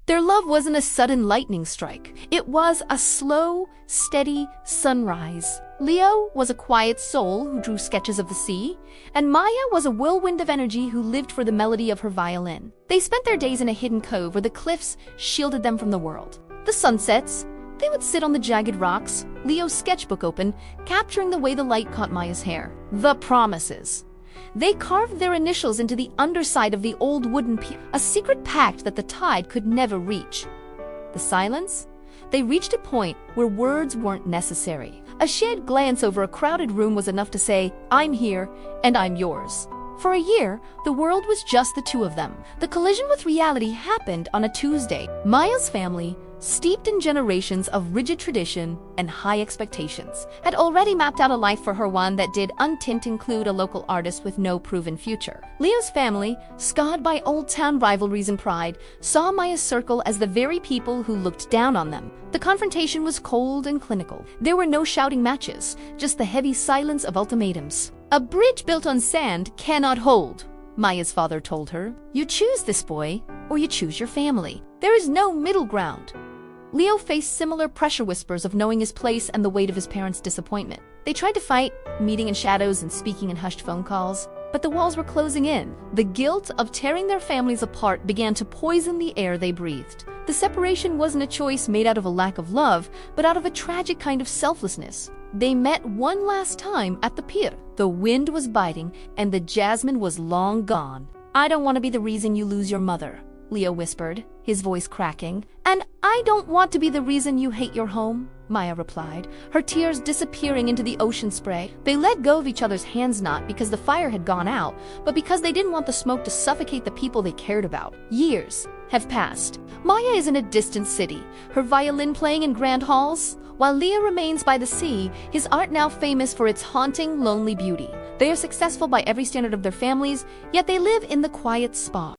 Their love wasn't a sudden lightning strike. It was a slow, steady sunrise. Leo was a quiet soul who drew sketches of the sea, and Maya was a whirlwind of energy who lived for the melody of her violin. They spent their days in a hidden cove where the cliffs shielded them from the world. The sunsets, they would sit on the jagged rocks, Leo's sketchbook open, capturing the way the light caught Maya's hair. The promises. They carved their initials into the underside of the old wooden pier, a secret pact that the tide could never reach. The silence? They reached a point where words weren't necessary. A shared glance over a crowded room was enough to say, "I'm here, and I'm yours." For a year, the world was just the two of them. The collision with reality happened on a Tuesday. Maya's family, steeped in generations of rigid tradition and high expectations, had already mapped out a life for her, one that did untint include a local artist with no proven future. Leo's family, scarred by old-town rivalries and pride, saw Maya's circle as the very people who looked down on them. The confrontation was cold and clinical. There were no shouting matches, just the heavy silence of ultimatums. "A bridge built on sand cannot hold," Maya's father told her. "You choose this boy, or you choose your family. There is no middle ground." Leo faced similar pressure whispers of knowing his place and the weight of his parents' disappointment. They tried to fight, meeting in shadows and speaking in hushed phone calls, but the walls were closing in. The guilt of tearing their families apart began to poison the air they breathed. The separation wasn't a choice made out of a lack of love, but out of a tragic kind of selflessness. They met one last time at the pier. The wind was biting, and the jasmine was long gone. "I don't want to be the reason you lose your mother," Leo whispered, his voice cracking. "And I don't want to be the reason you hate your home," Maya replied, her tears disappearing into the ocean spray. They let go of each other's hands, not because the fire had gone out, but because they didn't want the smoke to suffocate the people they cared about. Years have passed. Maya is in a distant city, her violin playing in grand halls, while Leo remains by the sea, his art now famous for its haunting, lonely beauty. They are successful by every standard of their families, yet they live in the quiet spot.